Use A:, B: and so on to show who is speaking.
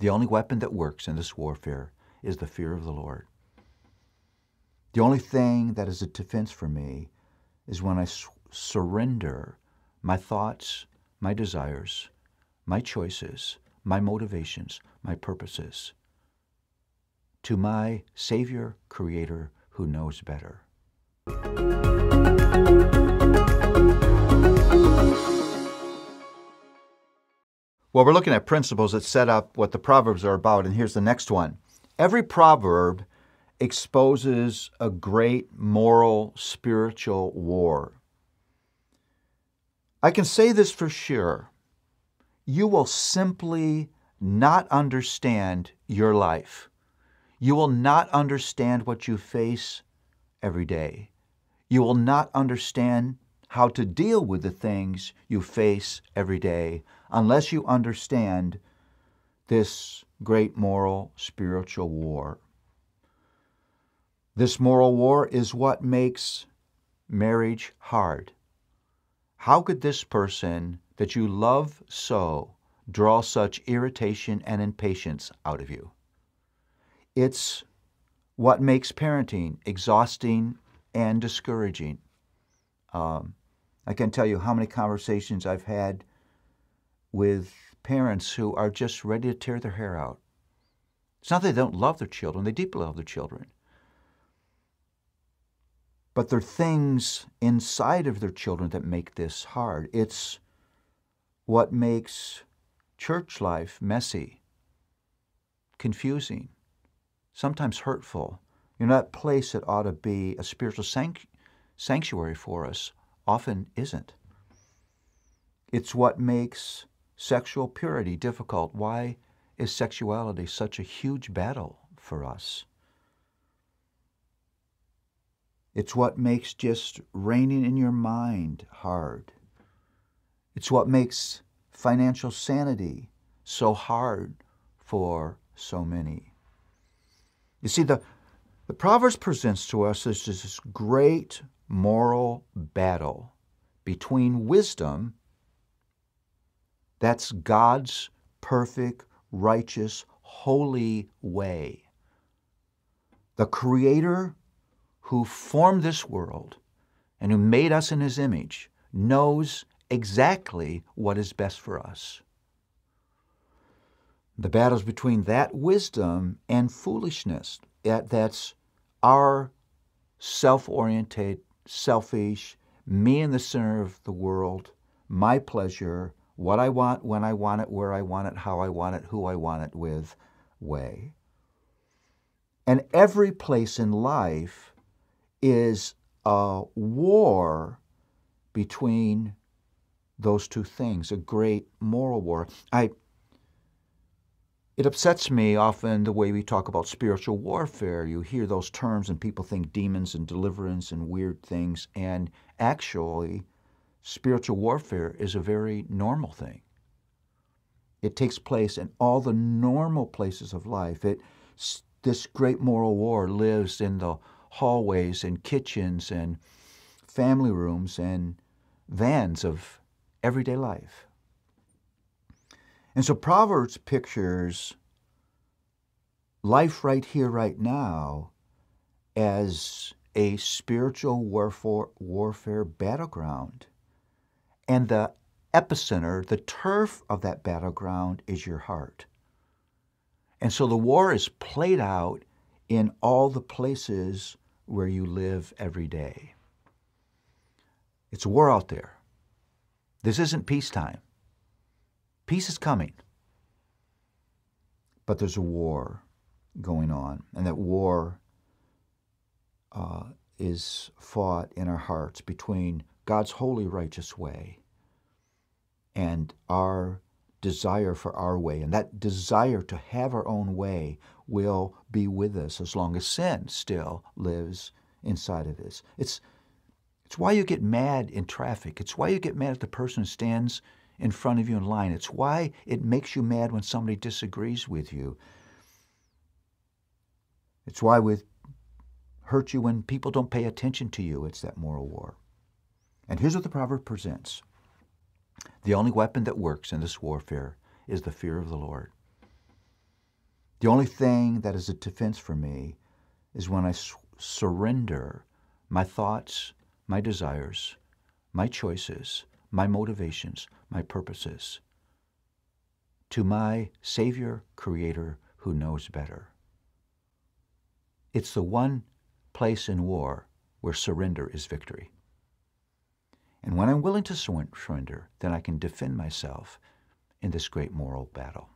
A: The only weapon that works in this warfare is the fear of the Lord. The only thing that is a defense for me is when I surrender my thoughts, my desires, my choices, my motivations, my purposes to my Savior, Creator, who knows better. Well, we're looking at principles that set up what the Proverbs are about, and here's the next one. Every proverb exposes a great moral, spiritual war. I can say this for sure. You will simply not understand your life. You will not understand what you face every day. You will not understand how to deal with the things you face every day unless you understand this great moral, spiritual war. This moral war is what makes marriage hard. How could this person that you love so draw such irritation and impatience out of you? It's what makes parenting exhausting and discouraging. I can tell you how many conversations I've had with parents who are just ready to tear their hair out. It's not that they don't love their children, they deeply love their children. But there are things inside of their children that make this hard. It's what makes church life messy, confusing, sometimes hurtful. You know, that place that ought to be a spiritual sanctuary for us often isn't. It's what makes sexual purity difficult. Why is sexuality such a huge battle for us? It's what makes just reigning in your mind hard. It's what makes financial sanity so hard for so many. You see, the Proverbs presents to us this great moral battle between wisdom, that's God's perfect, righteous, holy way. The Creator who formed this world and who made us in His image knows exactly what is best for us. The battle's between that wisdom and foolishness. That's our self-oriented, selfish, me in the center of the world, my pleasure, what I want, when I want it, where I want it, how I want it, who I want it with way. And every place in life is a war between those two things, a great moral war. It upsets me often the way we talk about spiritual warfare. You hear those terms and people think demons and deliverance and weird things, and actually, spiritual warfare is a very normal thing. It takes place in all the normal places of life. This great moral war lives in the hallways and kitchens and family rooms and vans of everyday life. And so Proverbs pictures life right here, right now, as a spiritual warfare battleground. And the epicenter, the turf of that battleground is your heart. And so the war is played out in all the places where you live every day. It's a war out there. This isn't peacetime. Peace is coming. But there's a war going on, and that war is fought in our hearts between God's holy, righteous way and our desire for our way. And that desire to have our own way will be with us as long as sin still lives inside of us. It's why you get mad in traffic. It's why you get mad at the person who stands in front of you in line. It's why it makes you mad when somebody disagrees with you. It's why it hurts you when people don't pay attention to you. It's that moral war. And here's what the proverb presents. The only weapon that works in this warfare is the fear of the Lord. The only thing that is a defense for me is when I surrender my thoughts, my desires, my choices, my motivations, my purposes to my Savior, Creator, who knows better. It's the one place in war where surrender is victory. And when I'm willing to surrender, then I can defend myself in this great moral battle.